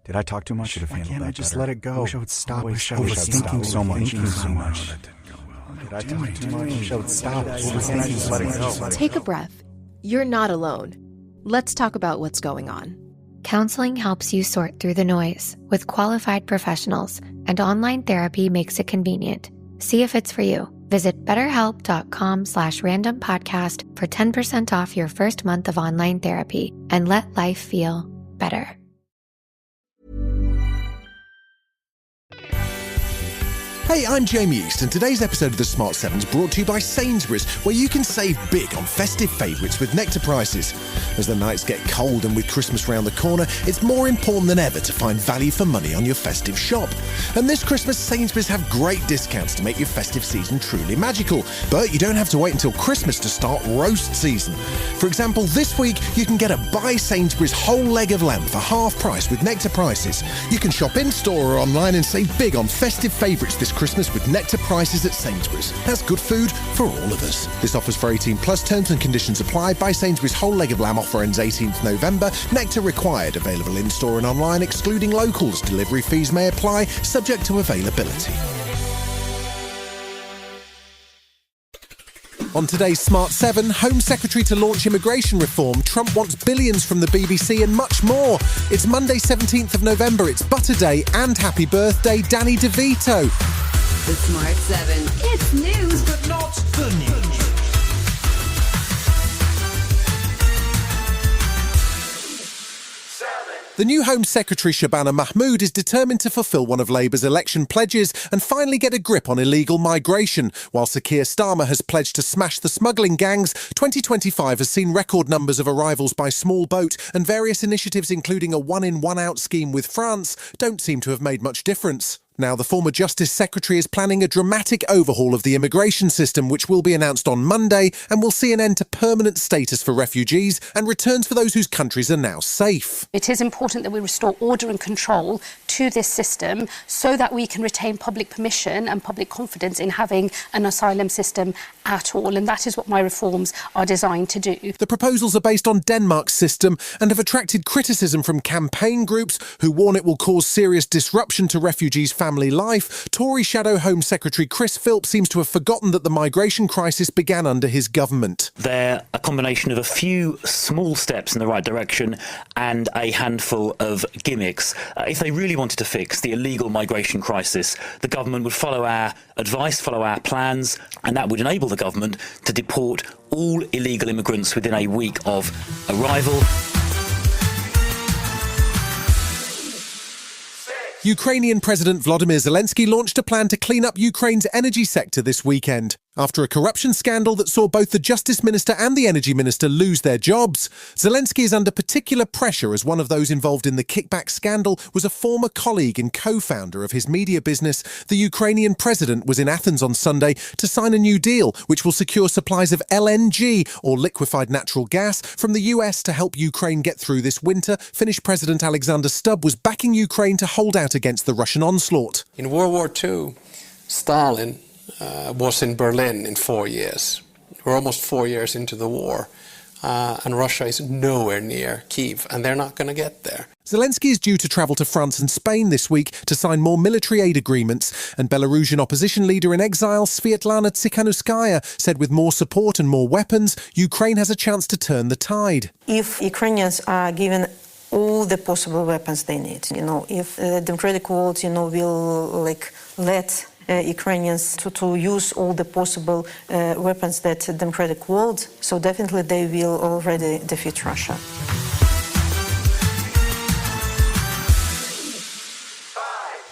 Did I talk too much? Should have handled that. Just let it go. I wish I would stop. Overthinking so much. Did I talk too much? I would stop. Just let it go. Take a breath. You're not alone. Let's talk about what's going on. Counseling helps you sort through the noise with qualified professionals, and online therapy makes it convenient. See if it's for you. Visit BetterHelp.com/randompodcast for 10% off your first month of online therapy and let life feel better. Hey, I'm Jamie East, and today's episode of The Smart 7 is brought to you by Sainsbury's, where you can save big on festive favourites with Nectar prices. As the nights get cold and with Christmas round the corner, it's more important than ever to find value for money on your festive shop. And this Christmas, Sainsbury's have great discounts to make your festive season truly magical. But you don't have to wait until Christmas to start roast season. For example, this week, you can get a Buy Sainsbury's whole leg of lamb for half price with Nectar prices. You can shop in-store or online and save big on festive favourites this Christmas with Nectar prices at Sainsbury's. That's good food for all of us. This offer's for 18 plus. Terms and conditions apply. Buy Sainsbury's whole leg of lamb offer ends 18th November. Nectar required. Available in-store and online, excluding locals. Delivery fees may apply, subject to availability. On today's Smart 7, Home Secretary to launch immigration reform, Trump wants billions from the BBC and much more. It's Monday 17th of November, it's Butter Day, and happy birthday Danny DeVito. The Smart 7. It's news, but not the news. The new Home Secretary, Shabana Mahmood, is determined to fulfil one of Labour's election pledges and finally get a grip on illegal migration. While Sir Keir Starmer has pledged to smash the smuggling gangs, 2025 has seen record numbers of arrivals by small boat, and various initiatives including a one-in, one-out scheme with France don't seem to have made much difference. Now, the former Justice Secretary is planning a dramatic overhaul of the immigration system, which will be announced on Monday and will see an end to permanent status for refugees and returns for those whose countries are now safe. It is important that we restore order and control to this system so that we can retain public permission and public confidence in having an asylum system at all. And that is what my reforms are designed to do. The proposals are based on Denmark's system and have attracted criticism from campaign groups who warn it will cause serious disruption to refugees' family life. Tory Shadow Home Secretary Chris Philp seems to have forgotten that the migration crisis began under his government. They're a combination of a few small steps in the right direction and a handful of gimmicks. If they really wanted to fix the illegal migration crisis, the government would follow our advice, follow our plans, and that would enable the government to deport all illegal immigrants within a week of arrival. Ukrainian President Volodymyr Zelensky launched a plan to clean up Ukraine's energy sector this weekend. After a corruption scandal that saw both the Justice Minister and the Energy Minister lose their jobs, Zelensky is under particular pressure as one of those involved in the kickback scandal was a former colleague and co-founder of his media business. The Ukrainian president was in Athens on Sunday to sign a new deal which will secure supplies of LNG, or liquefied natural gas, from the US to help Ukraine get through this winter. Finnish President Alexander Stubb was backing Ukraine to hold out against the Russian onslaught. In World War II, Stalin was in Berlin in 4 years. We're almost 4 years into the war, and Russia is nowhere near Kyiv, and they're not going to get there. Zelensky is due to travel to France and Spain this week to sign more military aid agreements, and Belarusian opposition leader in exile Sviatlana Tsikhanouskaya said with more support and more weapons, Ukraine has a chance to turn the tide. If Ukrainians are given all the possible weapons they need, if the democratic world, will let Ukrainians to use all the possible weapons that the democratic world, so definitely they will already defeat Russia.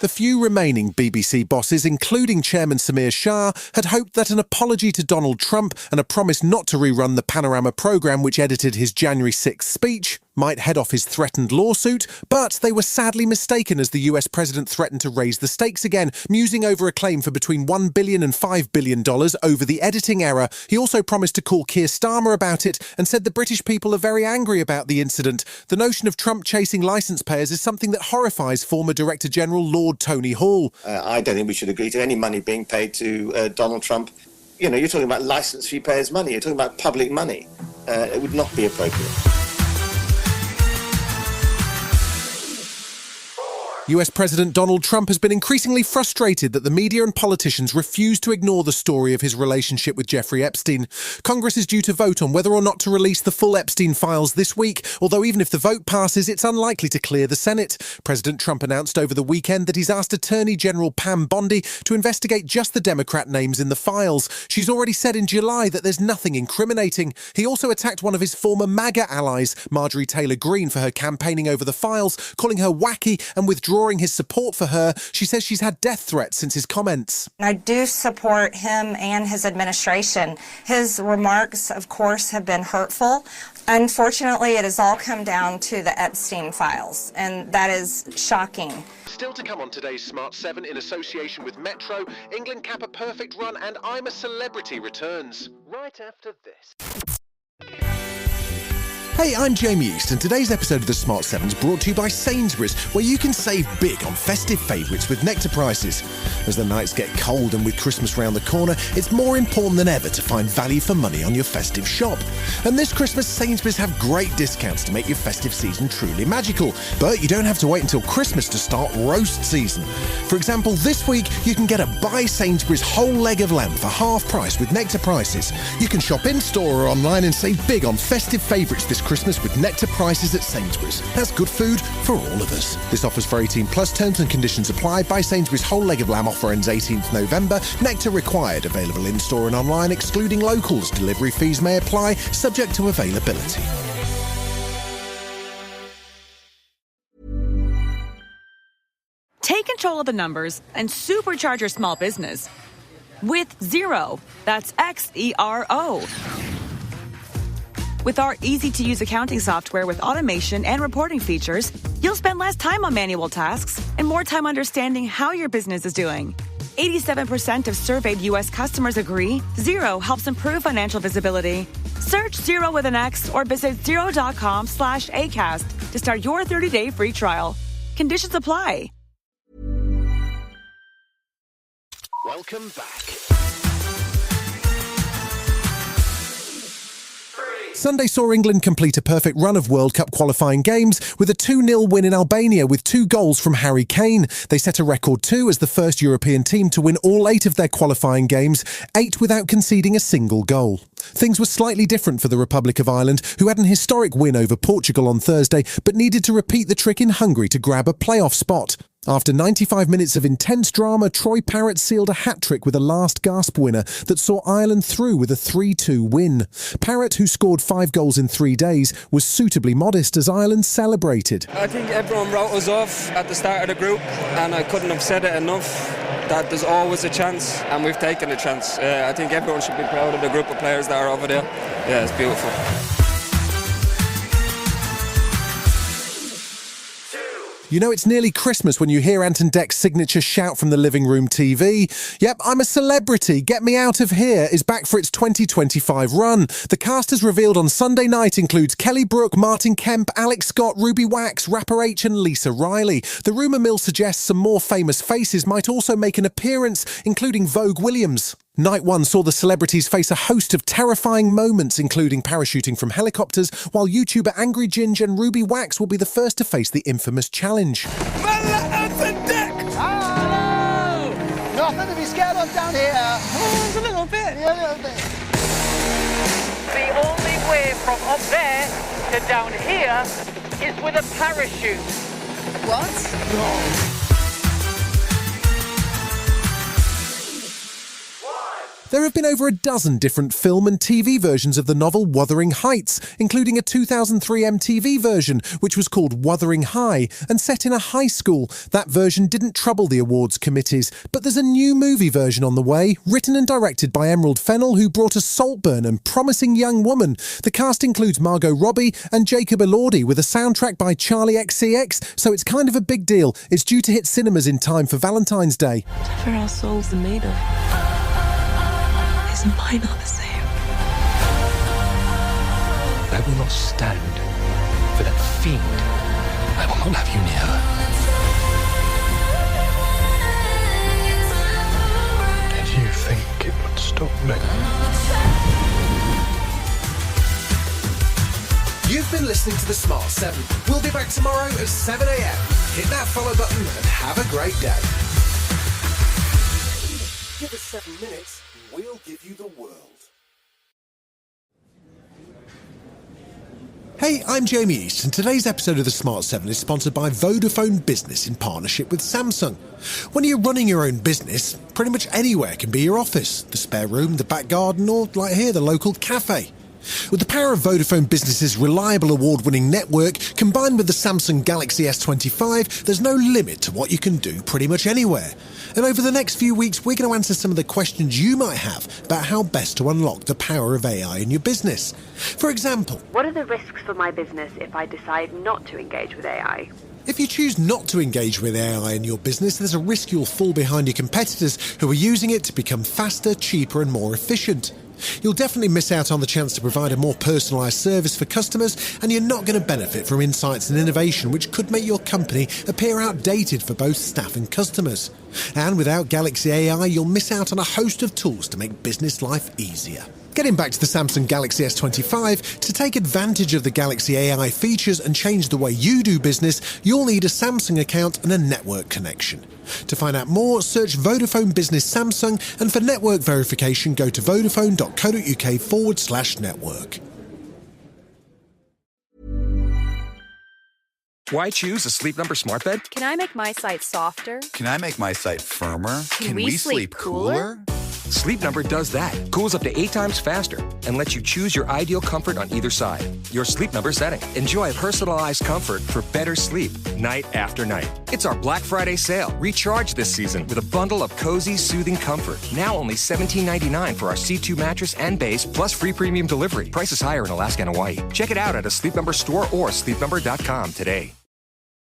The few remaining BBC bosses, including Chairman Samir Shah, had hoped that an apology to Donald Trump and a promise not to rerun the Panorama programme which edited his January 6th speech might head off his threatened lawsuit, but they were sadly mistaken as the US president threatened to raise the stakes again, musing over a claim for between $1 billion and $5 billion over the editing error. He also promised to call Keir Starmer about it and said the British people are very angry about the incident. The notion of Trump chasing licence payers is something that horrifies former Director General Lord Tony Hall. I don't think we should agree to any money being paid to Donald Trump. You're talking about licence fee payers' money. You're talking about public money. It would not be appropriate. US President Donald Trump has been increasingly frustrated that the media and politicians refuse to ignore the story of his relationship with Jeffrey Epstein. Congress is due to vote on whether or not to release the full Epstein files this week, although even if the vote passes, it's unlikely to clear the Senate. President Trump announced over the weekend that he's asked Attorney General Pam Bondi to investigate just the Democrat names in the files. She's already said in July that there's nothing incriminating. He also attacked one of his former MAGA allies, Marjorie Taylor Greene, for her campaigning over the files, calling her wacky and withdrawing his support for her. She says she's had death threats since his comments. I do support him and his administration. His remarks, of course, have been hurtful. Unfortunately, it has all come down to the Epstein files, and that is shocking. Still to come on today's Smart 7 in association with Metro, England cap a perfect run and I'm a Celebrity returns. Right after this. Hey, I'm Jamie East, and today's episode of the Smart 7 is brought to you by Sainsbury's, where you can save big on festive favourites with Nectar prices. As the nights get cold and with Christmas round the corner, it's more important than ever to find value for money on your festive shop. And this Christmas, Sainsbury's have great discounts to make your festive season truly magical. But you don't have to wait until Christmas to start roast season. For example, this week, you can get a Buy Sainsbury's whole leg of lamb for half price with Nectar prices. You can shop in-store or online and save big on festive favourites this Christmas with Nectar prices at Sainsbury's. That's good food for all of us. This offer's for 18 plus. Terms and conditions apply. Buy Sainsbury's whole leg of lamb offer ends 18th November. Nectar required. Available in-store and online, excluding locals. Delivery fees may apply, subject to availability. Take control of the numbers and supercharge your small business with Xero. That's Xero. With our easy-to-use accounting software with automation and reporting features, you'll spend less time on manual tasks and more time understanding how your business is doing. 87% of surveyed U.S. customers agree Xero helps improve financial visibility. Search Xero with an X or visit Xero.com/ACAST to start your 30-day free trial. Conditions apply. Welcome back. Sunday saw England complete a perfect run of World Cup qualifying games with a 2-0 win in Albania with 2 goals from Harry Kane. They set a record too as the first European team to win all 8 of their qualifying games, 8 without conceding a single goal. Things were slightly different for the Republic of Ireland, who had an historic win over Portugal on Thursday but needed to repeat the trick in Hungary to grab a playoff spot. After 95 minutes of intense drama, Troy Parrott sealed a hat-trick with a last-gasp winner that saw Ireland through with a 3-2 win. Parrott, who scored 5 goals in 3 days, was suitably modest as Ireland celebrated. I think everyone wrote us off at the start of the group, and I couldn't have said it enough that there's always a chance, and we've taken a chance. I think everyone should be proud of the group of players that are over there. Yeah, it's beautiful. You know it's nearly Christmas when you hear Ant and Dec's signature shout from the living room TV. Yep, I'm a Celebrity, Get Me Out of Here is back for its 2025 run. The cast as revealed on Sunday night includes Kelly Brook, Martin Kemp, Alex Scott, Ruby Wax, Rapper H and Lisa Riley. The rumour mill suggests some more famous faces might also make an appearance, including Vogue Williams. Night 1 saw the celebrities face a host of terrifying moments, including parachuting from helicopters, while YouTuber Angry Ginge and Ruby Wax will be the first to face the infamous challenge. Ant and Dec! Oh! Nothing to be scared of down here. Oh, it's a little bit. Yeah, a little bit. The only way from up there to down here is with a parachute. What? No. There have been over a dozen different film and TV versions of the novel Wuthering Heights, including a 2003 MTV version, which was called Wuthering High, and set in a high school. That version didn't trouble the awards committees, but there's a new movie version on the way, written and directed by Emerald Fennell, who brought us Saltburn and Promising Young Woman. The cast includes Margot Robbie and Jacob Elordi, with a soundtrack by Charlie XCX, so it's kind of a big deal. It's due to hit cinemas in time for Valentine's Day. Whatever our souls are made of, and mine are the same. I will not stand for that fiend. I will not have you near her. Did you think it would stop me? You've been listening listening to The Smart 7. We'll be back tomorrow at 7 a.m. Hit that follow button and have a great day. Give us 7 minutes, we'll give you the world. Hey, I'm Jamie East, and today's episode of The Smart 7 is sponsored by Vodafone Business in partnership with Samsung. When you're running your own business, pretty much anywhere can be your office, the spare room, the back garden, or, like here, the local cafe. With the power of Vodafone Business's reliable award-winning network, combined with the Samsung Galaxy S25, there's no limit to what you can do pretty much anywhere. And over the next few weeks, we're going to answer some of the questions you might have about how best to unlock the power of AI in your business. For example, what are the risks for my business if I decide not to engage with AI? If you choose not to engage with AI in your business, there's a risk you'll fall behind your competitors who are using it to become faster, cheaper and more efficient. You'll definitely miss out on the chance to provide a more personalised service for customers, and you're not going to benefit from insights and innovation which could make your company appear outdated for both staff and customers. And without Galaxy AI, you'll miss out on a host of tools to make business life easier. Getting back to the Samsung Galaxy S25, to take advantage of the Galaxy AI features and change the way you do business, you'll need a Samsung account and a network connection. To find out more, search Vodafone Business Samsung, and for network verification, go to vodafone.co.uk/network. Why choose a Sleep Number smart bed? Can I make my site softer? Can I make my site firmer? Can we sleep cooler? Sleep Number does that. Cools up to 8 times faster and lets you choose your ideal comfort on either side. Your Sleep Number setting. Enjoy personalized comfort for better sleep night after night. It's our Black Friday sale. Recharge this season with a bundle of cozy, soothing comfort. Now only $17.99 for our C2 mattress and base, plus free premium delivery. Prices higher in Alaska and Hawaii. Check it out at a Sleep Number store or sleepnumber.com today.